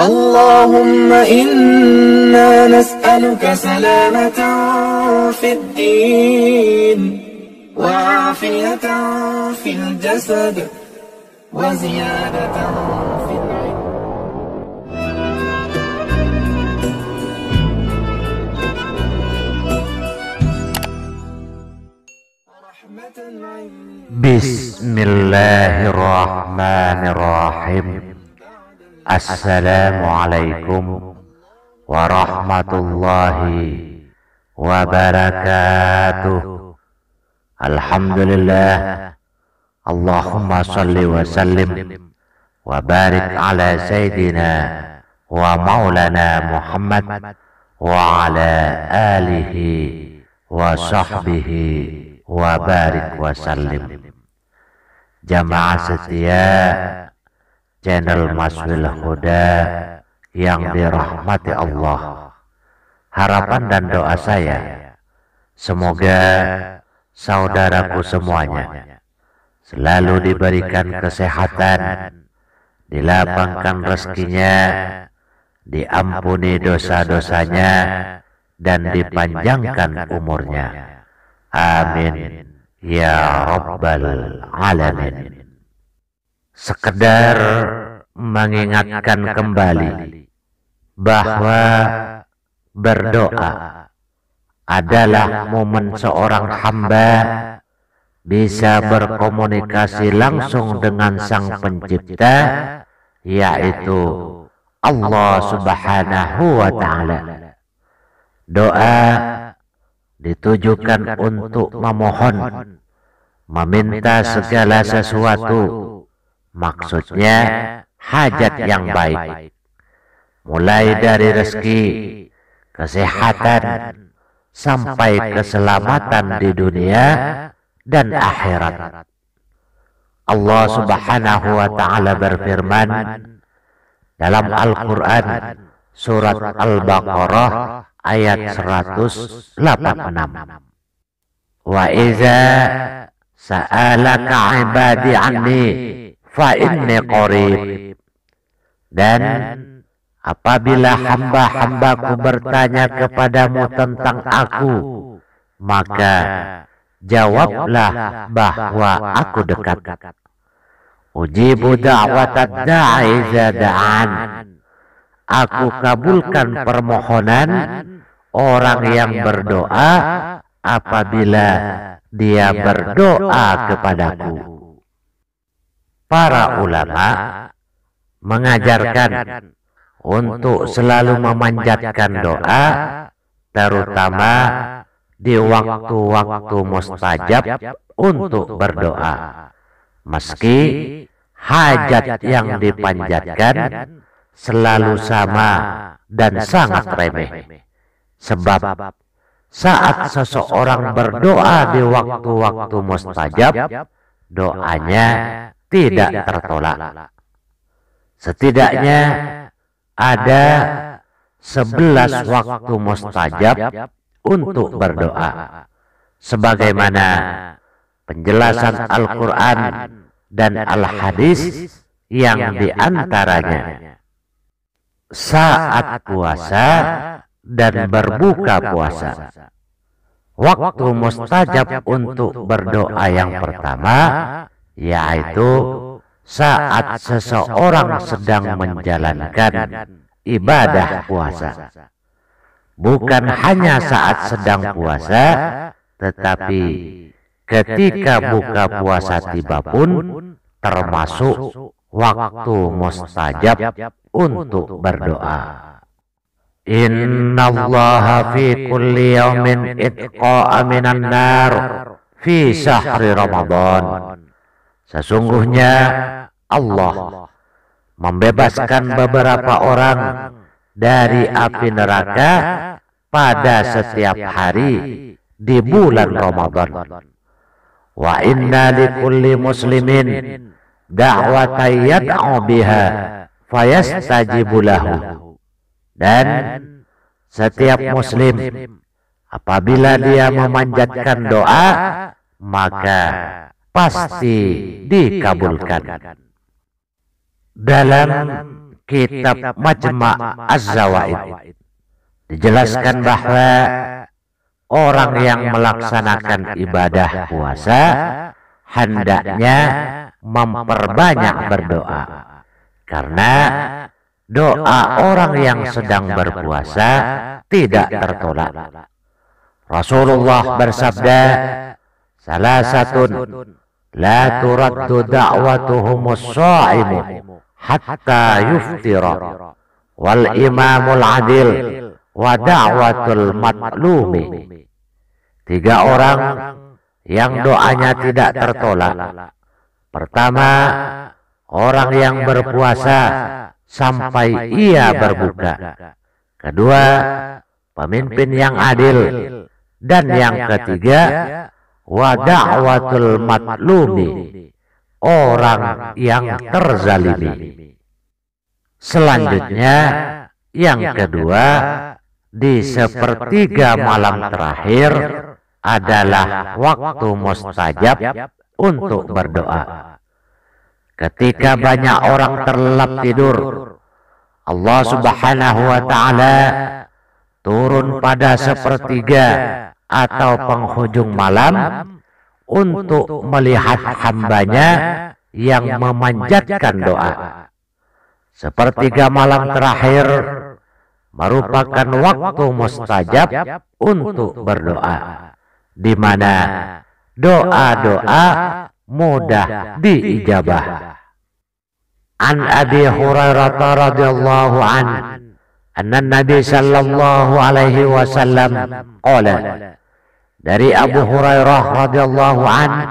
اللهم إنا نسألك سلامة في الدين وعافية في الجسد وزيادة في العلم. Bismillahirrahmanirrahim. Assalamualaikum warahmatullahi wabarakatuh. Alhamdulillah. Allahumma salli wa sallim wa barik ala sayyidina wa maulana Muhammad wa ala alihi wa sahbihi wa barik wa sallim. Jamaah setia channel Maswil Huda yang dirahmati Allah, harapan dan doa saya semoga saudaraku semuanya selalu diberikan kesehatan, dilapangkan rezekinya, diampuni dosa-dosanya, dan dipanjangkan umurnya. Amin ya rabbal alamin. Sekedar mengingatkan kembali bahwa berdoa adalah momen seorang hamba bisa berkomunikasi langsung dengan Sang Pencipta, yaitu Allah Subhanahu wa Ta'ala. Doa ditujukan untuk memohon, meminta segala sesuatu, maksudnya hajat yang baik, mulai dari rezeki, kesehatan, sampai keselamatan di dunia dan akhirat. Allah Subhanahu wa Ta'ala berfirman dalam Al-Quran surat Al-Baqarah ayat 186. Wa iza sa'alaka ibadi anni fa inni qarib. Dan apabila hamba-hambaku bertanya kepadamu tentang aku, maka jawablah bahwa aku dekat. Ujibu da'watad da'i idza da'an. Aku kabulkan permohonan orang yang berdoa apabila dia berdoa kepadaku. Para ulama mengajarkan untuk selalu memanjatkan doa, terutama di waktu-waktu mustajab untuk berdoa, meski hajat yang dipanjatkan selalu sama dan sangat remeh. Sebab saat seseorang berdoa di waktu-waktu mustajab, doanya tidak tertolak. Setidaknya ada 11 waktu mustajab untuk berdoa, sebagaimana penjelasan Al-Quran dan Al-Hadis, yang diantaranya saat puasa dan berbuka puasa. Waktu mustajab untuk berdoa yang pertama yaitu saat seseorang sedang menjalankan ibadah puasa. Bukan hanya saat sedang puasa, tetapi ketika buka puasa tiba pun termasuk waktu mustajab untuk berdoa. Innallaha fi kulli yawmin itqa'a minan nar fi syahri Ramadan. Sesungguhnya Allah membebaskan beberapa orang dari api neraka pada setiap hari di bulan Ramadan. Wa inna likulli muslimin da'watan yad'u biha fayastajibu lahu. Dan setiap muslim apabila dia memanjatkan doa, maka pasti dikabulkan. Dalam kitab Majma' Az-Zawaid dijelaskan bahwa orang yang melaksanakan ibadah puasa hendaknya memperbanyak berdoa, karena doa orang yang sedang berpuasa tidak tertolak. Rasulullah bersabda, "Salasatun la turaddu da'watuhumus sha'imu hatta yuftira, wal imamul adil wa da'watul matlumi." 3 orang yang doanya tidak tertolak. Pertama, orang yang berpuasa sampai ia berbuka. Kedua, pemimpin yang adil. Dan yang ketiga, wa da'watul matlumi, orang yang terzalimi. Selanjutnya, yang kedua, di sepertiga malam terakhir adalah waktu mustajab untuk berdoa. Ketika banyak orang terlelap tidur, Allah Subhanahu wa ta'ala turun pada sepertiga atau penghujung malam untuk melihat hambanya yang memanjatkan doa. Sepertiga malam terakhir merupakan waktu mustajab untuk berdoa, di mana doa-doa mudah diijabah. An Abi Hurairah radhiyallahu anhu anna Nabi sallallahu alaihi wasallam qala, dari Abu Hurairah radhiyallahu anhu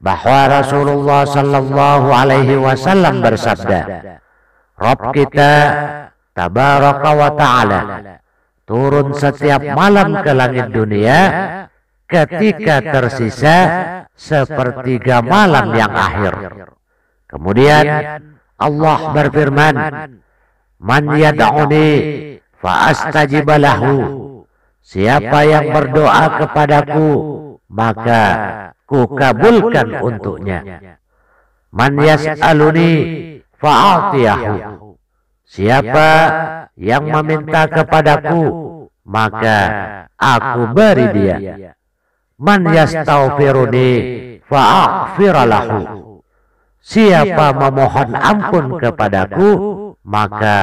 bahwa Rasulullah sallallahu alaihi wasallam bersabda, Rabb kita tabaraka wa ta'ala turun setiap malam ke langit dunia ketika tersisa sepertiga malam yang akhir. Kemudian Allah berfirman, "Man yad'uni fa astajib lahu." Siapa yang berdoa kepadaku, maka kukabulkan untuknya. Man yas'aluni fa'atiyahu. Siapa yang meminta kepadaku, maka aku beri dia. Man yastaghfiruni fa'aghfiralahu. Siapa memohon ampun kepadaku, maka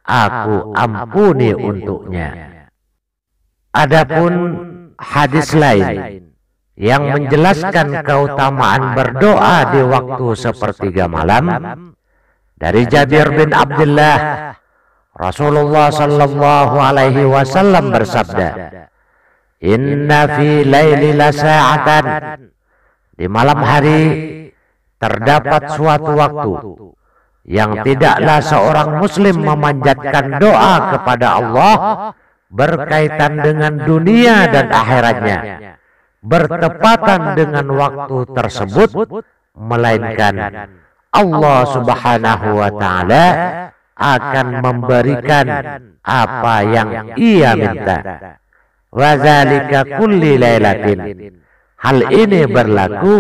aku ampuni untuknya. Adapun hadis lain yang menjelaskan keutamaan berdoa di waktu sepertiga malam, dari Jabir bin Abdullah, Rasulullah sallallahu alaihi wasallam bersabda, "Inna fi laili lasa'atan." Di malam hari terdapat suatu waktu yang tidaklah seorang muslim memanjatkan doa kepada Allah berkaitan dengan dunia dan akhiratnya bertepatan dengan waktu tersebut, melainkan Allah Subhanahu wa ta'ala akan memberikan apa yang ia minta. Wa dzalika kulli lailatin. Hal ini berlaku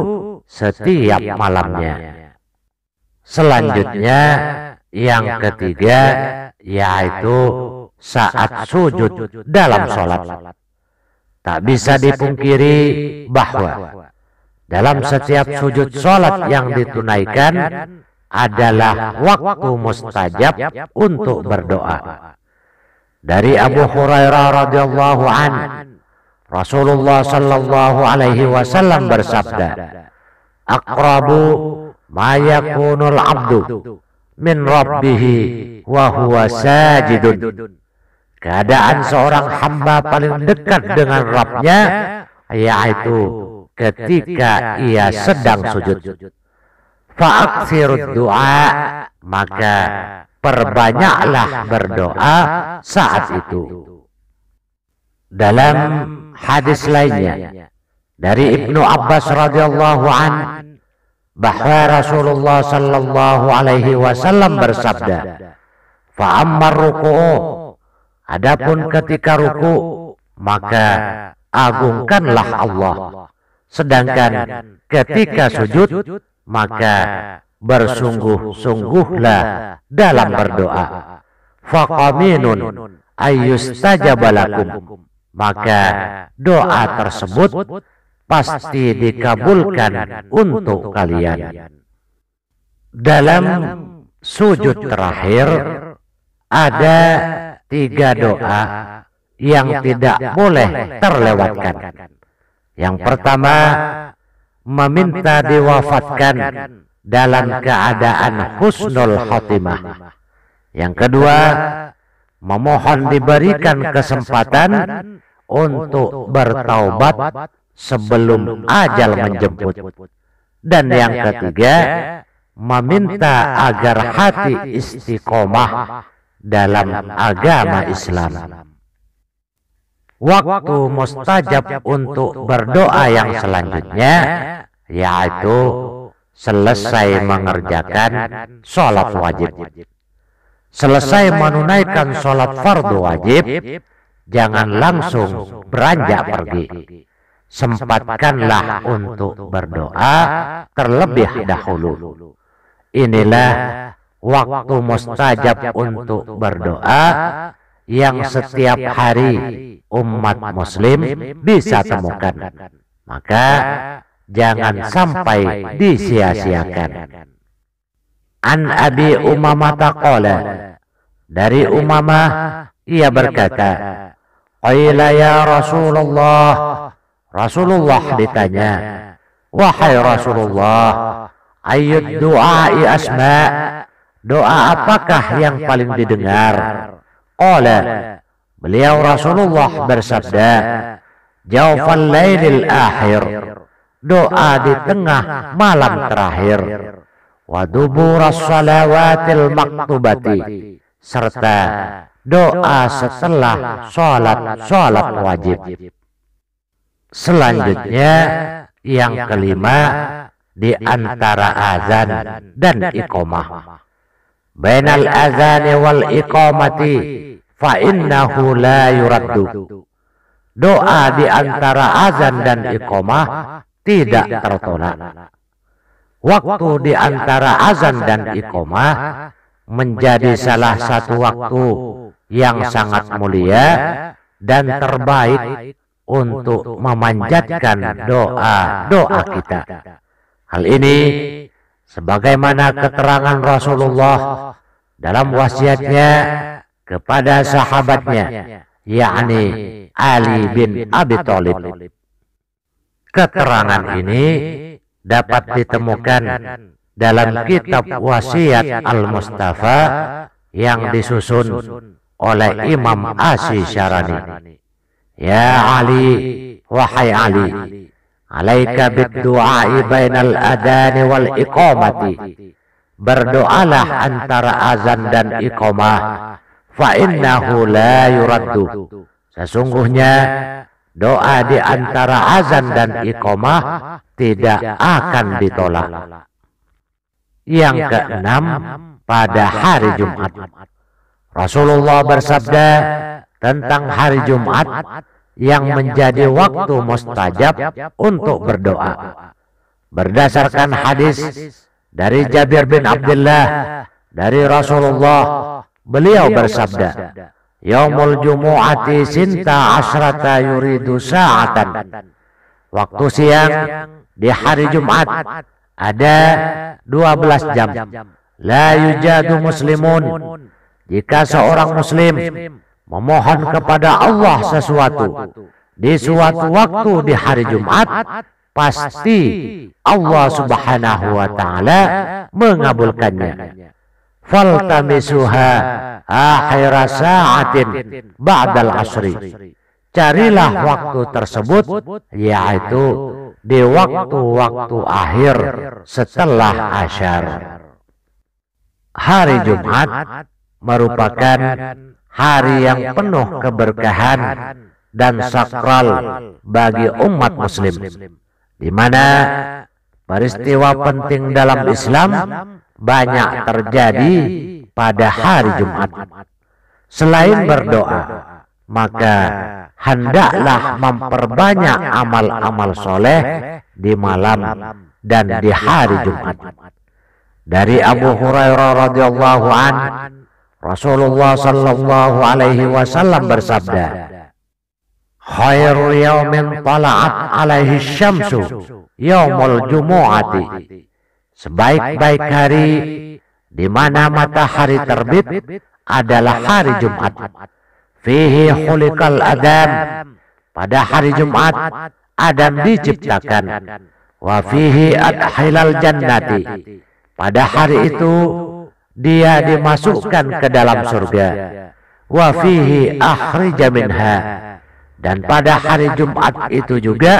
setiap malamnya. Selanjutnya yang ketiga, yaitu saat sujud dalam sholat. Tak bisa dipungkiri bahwa dalam setiap sujud sholat yang ditunaikan adalah waktu mustajab untuk berdoa. Dari Abu Hurairah radhiyallahu an, Rasulullah sallallahu alaihi wasallam bersabda, "Aqrabu ma yakunul abdu min rabbih wa huwa sajidun." Keadaan seorang hamba paling dekat dengan Rabbnya yaitu ketika ia sedang sujud. Fa'aksirud du'a, maka perbanyaklah berdoa saat itu. Dalam hadis lainnya dari Ibnu Abbas radhiyallahu an, bahwa Rasulullah sallallahu alaihi wasallam bersabda, "Fa'ammar ruku'u," adapun ketika ruku, maka agungkanlah Allah. Sedangkan ketika sujud, maka bersungguh-sungguhlah dalam berdoa. Faqaminun ayyustajabalakum, maka doa tersebut pasti dikabulkan untuk kalian. Dalam sujud terakhir ada 3 doa yang tidak boleh terlewatkan. Yang pertama, meminta diwafatkan dalam keadaan husnul khotimah. Yang kedua, memohon diberikan kesempatan untuk bertaubat sebelum ajal menjemput. Dan yang ketiga, meminta agar hati istiqomah dalam agama Islam. Waktu mustajab untuk berdoa yang selanjutnya yaitu selesai mengerjakan sholat wajib. Selesai menunaikan sholat fardu wajib, jangan langsung beranjak pergi. Sempatkanlah untuk berdoa terlebih dahulu. Inilah waktu mustajab untuk berdoa yang setiap hari umat muslim bisa temukan. Maka jangan sampai disia-siakan. An Abi Umamah qala, dari Umamah ia berkata, qila ya Rasulullah, Rasulullah ditanya, wahai Rasulullah, ayyud du'ai asma, doa apakah yang paling didengar? Qala, beliau Rasulullah bersabda, jawfal lailil akhir, doa di tengah malam terakhir, wa duburas salawatil maktubati, serta doa setelah sholat wajib. Selanjutnya yang kelima, di antara azan dan iqamah. Bainal azani wal iqamati fa innahu la yuraddu. Doa di antara azan dan iqamah tidak tertolak. Waktu di antara azan dan iqamah menjadi salah satu waktu yang sangat mulia dan terbaik untuk memanjatkan doa kita. Hal ini sebagaimana keterangan Rasulullah dalam wasiatnya kepada sahabatnya, yakni Ali bin Abi Thalib. Keterangan ini dapat ditemukan dalam kitab Wasiat Al-Mustafa yang disusun oleh Imam Asy-Syarani. Ya Ali, wahai Ali, alaika bid-du'ai bainal adani wal iqamati, berdoalah antara azan dan iqamah, fa innahu la yuraddu, sesungguhnya doa di antara azan dan iqamah tidak akan ditolak. Yang keenam, pada hari Jumat, Rasulullah bersabda tentang hari Jumat yang menjadi waktu mustajab untuk berdoa. Berdasarkan hadis dari Jabir bin Abdullah dari Rasulullah, beliau bersabda, yaumul jumu'ati sinta asrata yuridu sa'atan. Waktu siang di hari Jumat ada 12 jam. La yujadu muslimun, jika seorang muslim memohon kepada Allah sesuatu di suatu waktu di hari Jumat, pasti Allah Subhanahu wa taala mengabulkannya. Faltamisuha akhir sa'atin ba'dal asri, carilah waktu tersebut yaitu di waktu-waktu akhir setelah asyar. Hari Jumat merupakan hari yang penuh keberkahan dan sakral bagi umat muslim, di mana peristiwa penting dalam Islam banyak terjadi pada hari Jumat. Selain berdoa, maka hendaklah memperbanyak amal-amal soleh di malam dan di hari Jumat. Dari Abu Hurairah radhiyallahu an, Rasulullah sallallahu alaihi wasallam bersabda, khairu yaumin tala'at alaihi syamsu yaumul jumu'ati. Sebaik-baik hari di mana matahari terbit adalah hari Jumat. Fihi khuliqal Adam. Pada hari Jumat Adam diciptakan. Wa fihi adkhilal jannati. Pada hari itu dia dimasukkan ke dalam surga. Wa fihi akhrija minha. Dan pada hari Jumat itu juga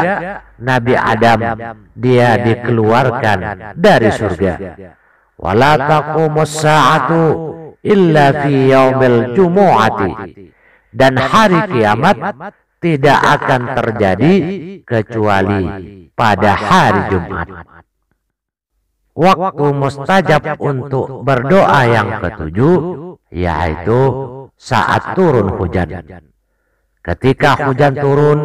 Nabi Adam dia dikeluarkan dari surga. Wala taqumus sa'atu illa fi yaumil jumu'ati. Dan hari kiamat tidak akan terjadi kecuali pada hari Jumat. Waktu mustajab untuk berdoa yang ketujuh yaitu saat turun hujan. Ketika hujan turun,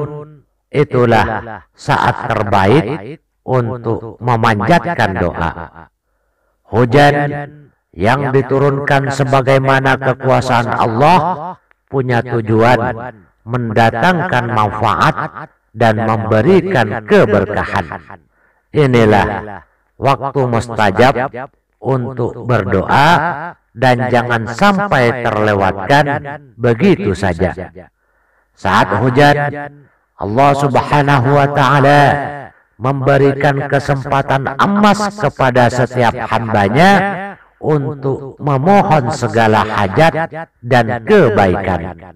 itulah saat terbaik untuk memanjatkan doa. Hujan yang diturunkan sebagaimana kekuasaan Allah punya tujuan mendatangkan manfaat dan memberikan keberkahan. Inilah waktu mustajab untuk berdoa dan jangan sampai terlewatkan begitu saja. Saat hujan, Allah Subhanahu wa Ta'ala memberikan kesempatan emas kepada setiap hambanya untuk memohon segala hajat dan kebaikan.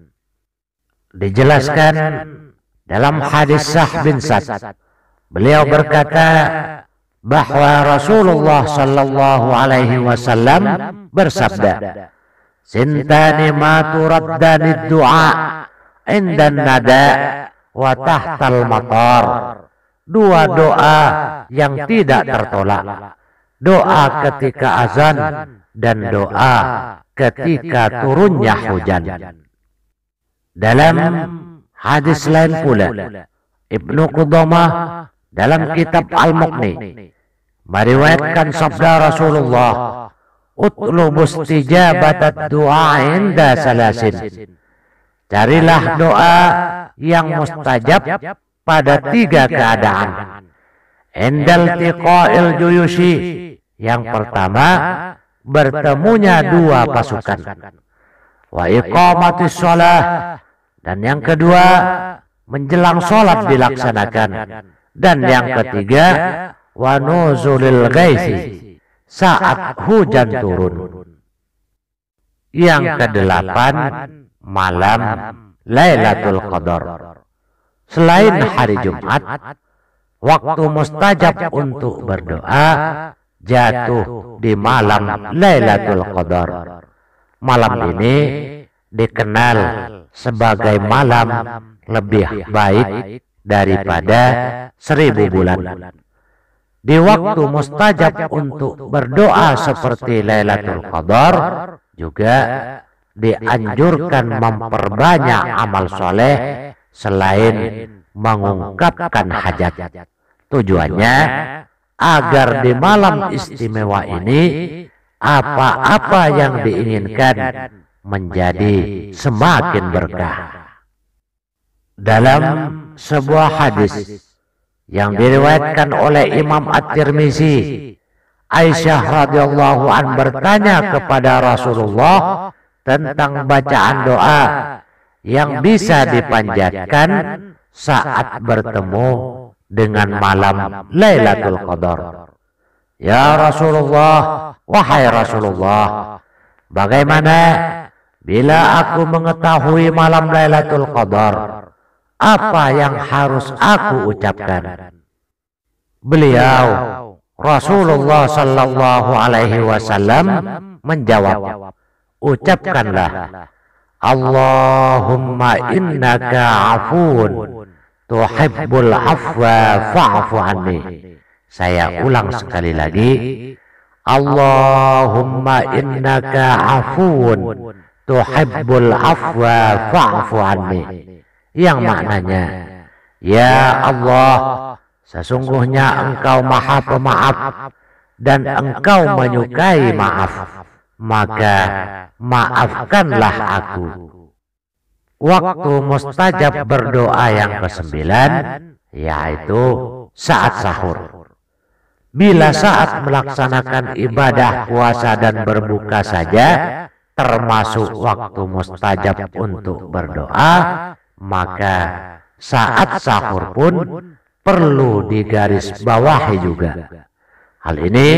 Dijelaskan dalam hadis Sah bin Sa'd, beliau berkata bahwa Rasulullah sallallahu alaihi wasallam bersabda, "Sintani ma turaddani du'a indan nada wa tahtal matar." Dua doa yang tidak tertolak, doa ketika azan dan doa ketika turunnya hujan. Dalam hadis lain pula, Ibnu Qudamah dalam kitab Al-Mughni meriwayatkan sabda Rasulullah, "Utlubus tijabatad du'a inda salasin." Carilah doa yang mustajab pada tiga keadaan. Endal tiqa'il juyushi, yang pertama bertemunya dua pasukan. Wa iqamatis shalah, dan yang kedua menjelang sholat dilaksanakan. Dan yang ketiga wa nuzulil ghaisi, saat hujan turun. Yang kedelapan malam Lailatul Qadar. Selain hari Jumat, waktu mustajab untuk berdoa jatuh di malam Lailatul Qadar. Malam ini dikenal sebagai malam lebih baik daripada 1000 bulan. Di waktu mustajab untuk berdoa seperti Lailatul Qadar juga dianjurkan memperbanyak amal soleh selain mengungkapkan hajat. Tujuannya agar di malam istimewa ini apa-apa yang diinginkan menjadi semakin berkah. Dalam sebuah hadis yang diriwayatkan oleh Imam At-Tirmizi, Aisyah radhiyallahu an bertanya kepada Rasulullah tentang bacaan doa yang bisa dipanjatkan saat bertemu dengan malam Lailatul Qadar. Ya Rasulullah, wahai Rasulullah, bagaimana bila aku mengetahui malam Lailatul Qadar? Apa yang harus aku ucapkan? Beliau Rasulullah sallallahu alaihi wasallam menjawab, ucapkanlah, Allahumma innaka afuun tuhibbul afwa fa'fu anni. Saya ulang sekali lagi, Allahumma innaka afuun tuhibbul afwa fa'fu anni. Yang maknanya, ya Allah, sesungguhnya Engkau Maha Pemaaf dan engkau menyukai maaf, maka maafkanlah aku. Waktu mustajab berdoa yang ke-9 yaitu saat sahur. Bila saat melaksanakan ibadah puasa dan berbuka saja termasuk waktu mustajab untuk berdoa, maka saat sahur pun perlu digarisbawahi juga. Hal ini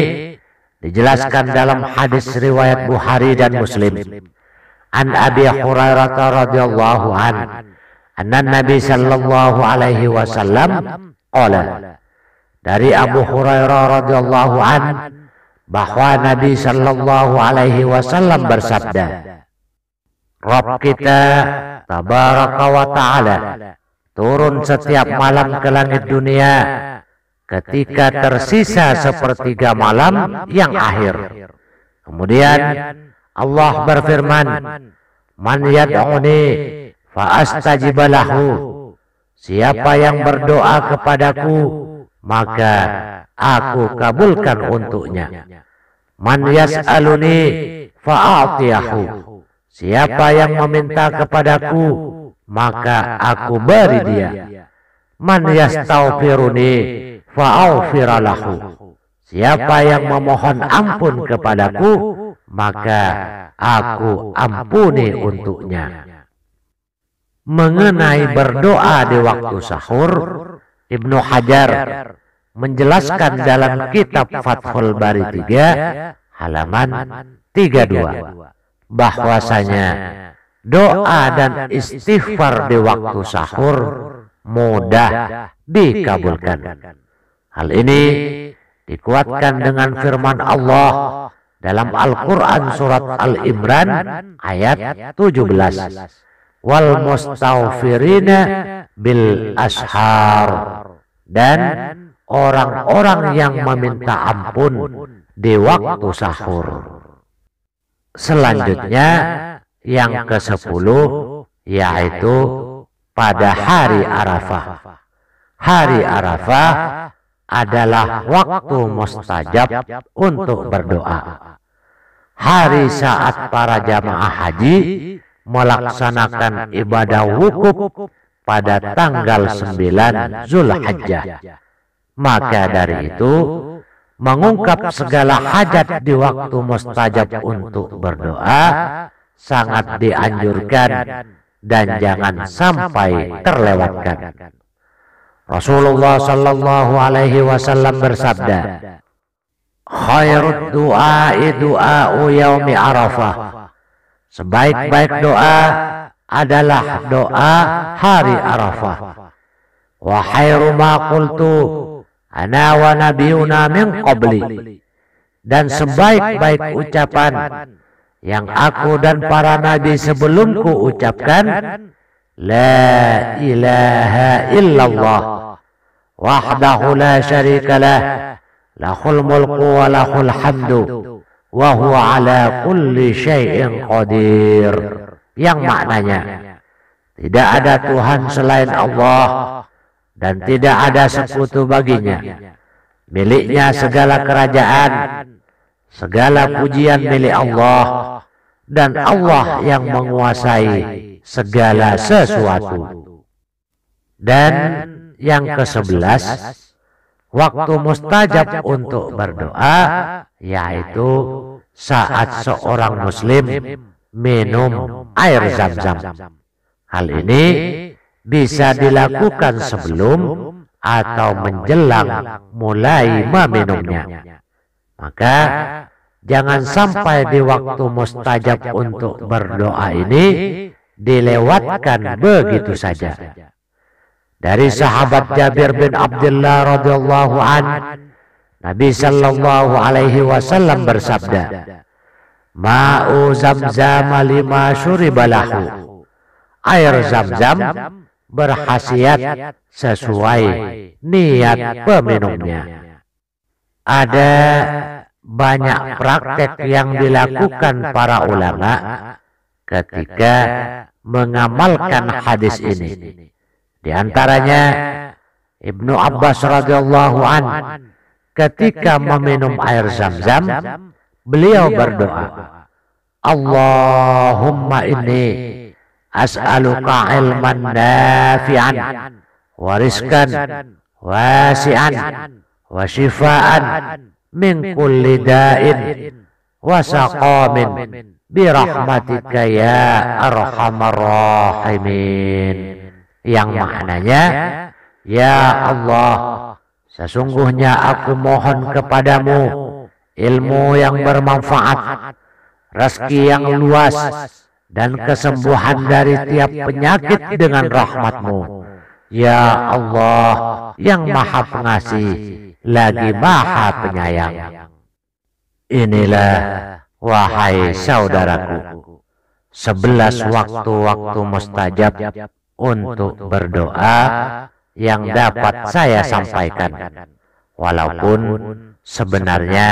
dijelaskan dalam hadis riwayat Bukhari dan Muslim. An Abi Hurairah radhiyallahu an, anna Nabi sallallahu alaihi wasallam qala, dari Abu Hurairah radhiyallahu an bahwa Nabi sallallahu alaihi wasallam bersabda, Rabb kita tabaraka wa ta'ala turun setiap malam ke langit dunia ketika tersisa sepertiga malam yang akhir. Kemudian Allah berfirman, Man yad'uni fa astajib lahu, siapa yang berdoa kepadaku maka aku kabulkan untuknya. Man yas'aluni fa'atiyahu, siapa yang meminta kepadaku maka aku beri dia. Man yastaghfiruni fa'aghfiralahu, siapa yang memohon ampun kepadaku maka aku ampuni untuknya. Mengenai berdoa di waktu sahur, Ibnu Hajar menjelaskan dalam kitab Fathul Bari 3 halaman 32 bahwasanya doa dan istighfar di waktu sahur mudah dikabulkan. Hal ini dikuatkan dengan firman Allah dalam Al-Quran surat Al-Imran ayat 17. Wal mustaghfirina bil ashar, dan orang-orang yang meminta ampun di waktu sahur. Selanjutnya yang ke-10 yaitu pada hari Arafah. Hari Arafah adalah waktu mustajab untuk berdoa. Hari saat para jamaah haji melaksanakan ibadah wukuf pada tanggal 9 Zulhijjah. Maka dari itu, mengungkap segala hajat di waktu mustajab untuk berdoa sangat dianjurkan dan jangan sampai terlewatkan. Rasulullah sallallahu alaihi wasallam bersabda, Khairud du'ai du'a'u yaumi Arafah, sebaik-baik doa adalah doa hari Arafah. Wa khairu ma qultu ana wa nabiyuna min qabli, dan sebaik-baik ucapan yang aku dan para nabi sebelumku ucapkan, La ilaha illallah wahdahu la syarika lah, lahul mulku wa lahul hamdu wa huwa ala kulli syai'in qadir. Yang maknanya, tidak ada Tuhan selain Allah dan tidak ada sekutu baginya. Miliknya segala kerajaan, segala pujian milik Allah, dan Allah yang menguasai segala sesuatu. Dan yang ke-11, waktu mustajab untuk berdoa yaitu saat seorang muslim minum air zam-zam. Hal ini bisa dilakukan sebelum atau menjelang mulai meminumnya. Maka jangan sampai di waktu mustajab untuk berdoa ini dilewatkan begitu saja. Dari sahabat Jabir bin Abdullah radhiyallahu an, Nabi sallallahu alaihi wasallam bersabda, Ma'u zamzam lima syuribalahu, air zam-zam berkhasiat sesuai niat peminumnya. Ada banyak praktek yang dilakukan para ulama ketika mengamalkan hadis ini. Di antaranya Ibnu Abbas radhiyallahu an ketika meminum air Zam-Zam, beliau berdoa, Allahumma inni as'aluka ilman nafi'an wa rizqan wasi'an wa shifaan min kulli da'in wa saqamin birahmatika ya arhamar rahimin. Yang maknanya, ya Allah, sesungguhnya aku mohon kepadamu ilmu yang bermanfaat, rezeki yang luas, dan kesembuhan dari tiap penyakit dengan rahmat-Mu. Ya Allah yang maha pengasih lagi maha penyayang. Inilah, wahai saudaraku, 11 waktu-waktu mustajab untuk berdoa yang dapat saya sampaikan. Walaupun sebenarnya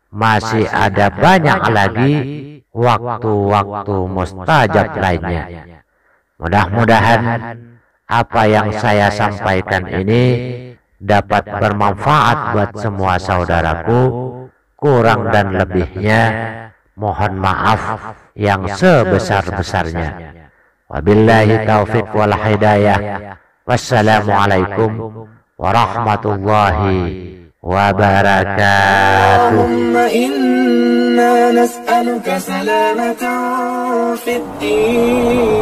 masih ada banyak lagi waktu-waktu mustajab lainnya. Mudah-mudahan apa yang saya sampaikan ini dapat bermanfaat buat semua saudaraku. Kurang dan lebihnya mohon maaf yang sebesar-besarnya. Wabillahi taufiq wal hidayah. Wassalamualaikum warahmatullahi wabarakatuh. Allahumma inna nas'aluka salamatan fid din